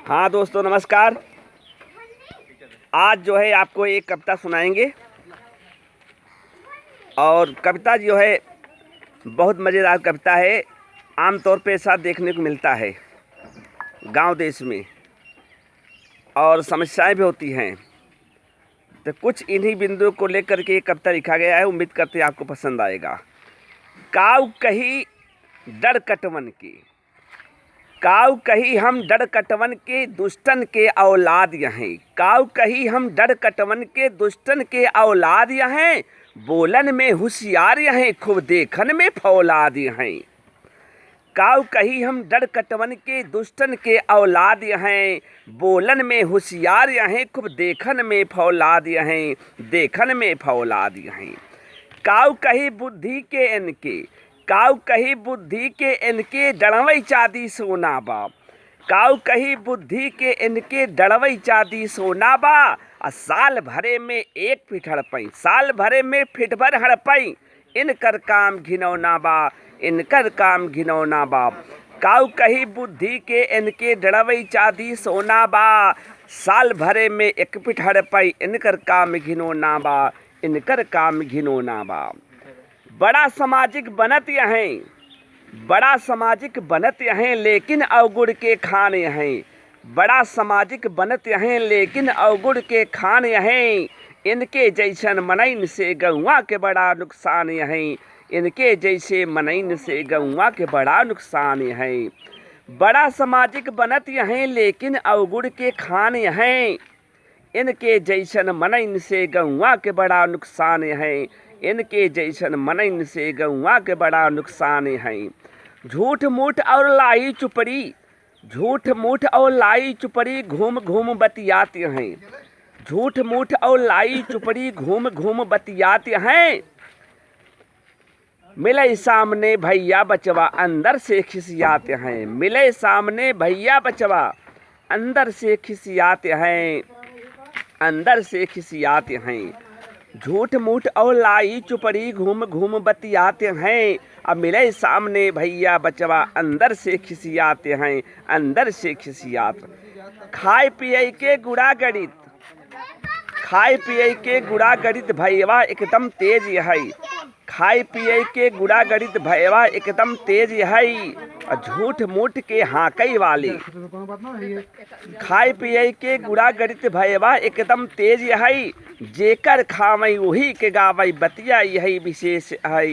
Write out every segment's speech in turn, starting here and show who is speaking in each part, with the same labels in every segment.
Speaker 1: हाँ दोस्तों नमस्कार। आज जो है आपको एक कविता सुनाएंगे और कविता जो है बहुत मज़ेदार कविता है। आमतौर पे ऐसा देखने को मिलता है गांव देश में और समस्याएं भी होती हैं। तो कुछ इन्हीं बिंदुओं को लेकर के ये कविता लिखा गया है। उम्मीद करते हैं आपको पसंद आएगा। काऊ कही डर कटवन की, काऊ कही हम डर कटवन के दुष्टन के औलाद यहें। काऊ कही हम डर कटवन के दुष्टन के औलाद यहें। बोलन में होशियार यहें, खूब देखन में फौलाद यहें। काऊ कही हम डर कटवन के दुष्टन के औलाद यहें। बोलन में होशियार यहें, खूब देखन में फौलाद यहें। देखन में फौलाद यहें। काऊ कही बुद्धि के इनके, काऊ कही बुद्धि के इनके डड़वई चादी सोना बा। काऊ कही बुद्धि के इनके डड़वई चादी सोना बा। आ साल भरे में एक फिट हड़पई, साल भरे में फिट भर हड़पई। इनकर काम घिनौना बा, इनकर काम घिनौना बा। काऊ कही बुद्धि के इनके डड़वई चादी सोना बा। साल भरे में एक फिट हड़पई। इनकर काम घिनौना बा, इनकर काम घिनौना बा। बड़ा सामाजिक बनत यहें, बड़ा सामाजिक बनत यहें, लेकिन अवगुड़ के खान यहें। बड़ा सामाजिक बनत यहें, लेकिन अवगुड़ के खान यहें। इनके जैसन मनइन से गौवा के बड़ा नुकसान यहें। इनके जैसे मनइन से गौवा के बड़ा नुकसान यहें। बड़ा सामाजिक बनत यहें, लेकिन अवगुड़ के खान यहें। इनके जैसन मनइन से गौवा के बड़ा नुकसान यहें। इनके जैसन मनइन से गौवा के बड़ा नुकसान है। झूठ मूठ और लाई चुपड़ी, झूठ मूठ और लाई चुपड़ी घूम घूम बतियाते हैं। झूठ मूठ और लाई चुपड़ी घूम घूम बतियाते हैं। मिले सामने भैया बचवा अंदर से खिसियाते हैं। मिले सामने भैया बचवा अंदर से खिसियाते हैं, अंदर से खिसियाते हैं। झूठ मूठ और लाई चुपड़ी घूम घूम बतियाते हैं। अब मिले सामने भैया बचवा अंदर से खिसियाते हैं, अंदर से खिसियाते। खाए पिए के गुड़ा गणित, खाए पिए के गुड़ा गणित भैया एकदम तेज है। खाए पिए के गुड़ा गणित भैया एकदम तेज है। झूठ मूठ के हाकई वाले, खाए पिए के गुड़ा गणित भैया एकदम तेज है। जेकर खावई वही के गावई बतिया यही विशेष है।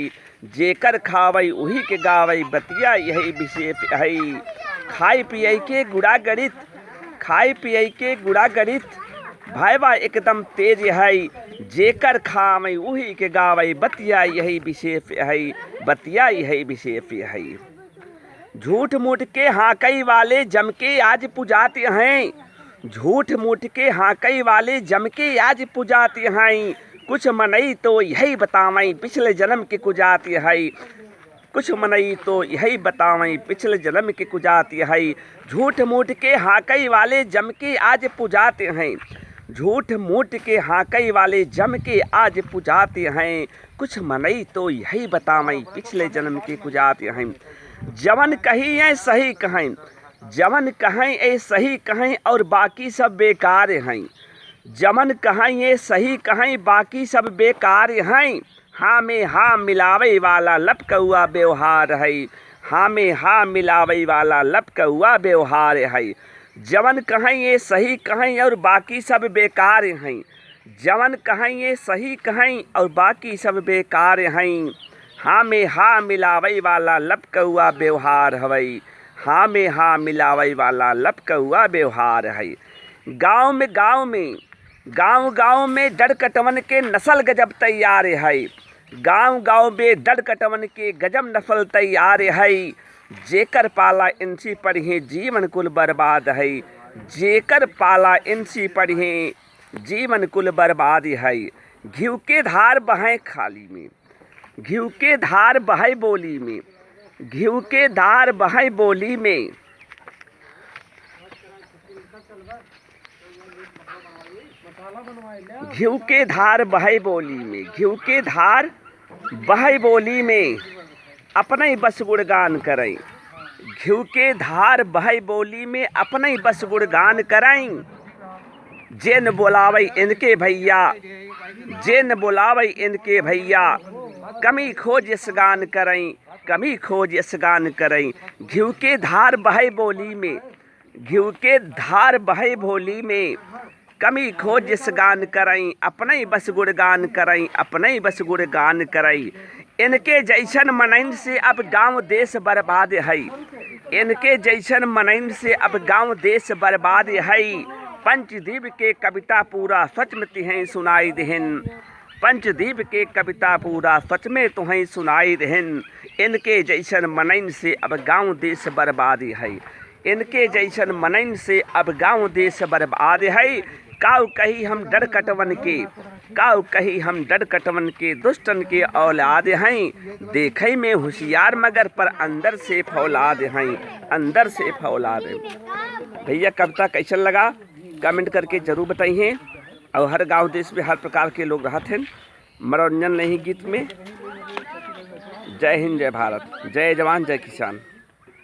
Speaker 1: जेकर खावई वही के गावई बतिया यही विशेष है। खाए पिए के गुड़ा गणित, खाए पिए के गुड़ा गणित भैया एकदम तेज है। जेकर खावई वही के गावई बतिया यही विशेष है, बतिया यही विशेष है। झूठ मूठ के हाकई वाले जम के आज पुजाते हैं। झूठ मूठ के हाकई वाले जम के आज पुजाते हैं। कुछ मनई तो यही बतावई पिछले जन्म के कुजाती है। कुछ मनई तो यही बतावई पिछले जन्म के कुजाती है। झूठ मूठ के हाकई वाले जम के आज पुजाते हैं। झूठ मूठ के हाकई वाले जम के आज पुजाते हैं। कुछ मनई तो यही बतावई पिछले जन्म के कुजाते हैं। जवन कहीं है सही कहें, जवन कहें ए सही कहें और बाकी सब बेकार हैं। जवन कहें ये सही कहें बाकी सब बेकार हैं। हाँ में हाँ मिलावे वाला लपकौआ व्यवहार है। हाँ में हाँ मिलावे वाला लपकौआ व्यवहार है। जवन कहें ये सही कहें और बाकी सब बेकार हैं। जवन कहें ये सही कहें और बाकी सब बेकार हैं। हाँ में हाँ मिलावे वाला लपकौआ व्यवहार हवई। हाँ में हाँ मिलावे वाला लपकौआ व्यवहार है। गाँव में गाँव में गाँव गाँव में डर कटवन के नस्ल गजब तैयार है। गाँव गाँव में डर कटवन के गजब नस्ल तैयार है। जेकर पाला इनसी पढ़े जीवन कुल बर्बाद है। जेकर पाला इनसी पढ़े जीवन कुल बर्बाद है। घिउ के धार बहे खाली में, घिउ के धार बहे बोली में, घिउ के धार बहे बोली में। घिउ के धार बहे बोली में, घिउ के धार बहे बोली में। अपने बस गुणगान करें, घिउ के धार बहै बोली में अपने बस गुणगान कराई। जे न बोलावै इनके भैया, जे न बोलावै इनके भैया, कमी खोज इस गान करई, कमी खोज इस गान करई। घिउ के धार बहै बोली में, घिउ के धार बहै बोली में, कमी खोज इस गान करई, अपने बस गुणगान करई, अपने बस गुणगान करई। इनके जैसन मनइन से अब गांव देश बर्बाद है, इनके जैसन मनइन से अब गांव देश बर्बाद है। पंचदीप के कविता पूरा सच में तिहें सुनाई देहन, पंचदीप के कविता पूरा सच में तुम्हें सुनाई देहन। इनके जैसन मनइन से अब गांव देश बर्बाद है, इनके जैसन मनइन से अब गांव देश बर्बाद है। काऊ कही हम डर कटवन के, काऊ कही हम डर कटवन के, दुष्टन के औलाद हैं। देखे में होशियार मगर पर अंदर से फौलाद हैं, अंदर से फौलाद हैं। भैया कविता कैसन लगा कमेंट करके जरूर बताइए। और हर गांव देश में हर प्रकार के लोग रहते हैं, मनोरंजन नहीं गीत में। जय हिंद जय भारत, जय जवान जय किसान।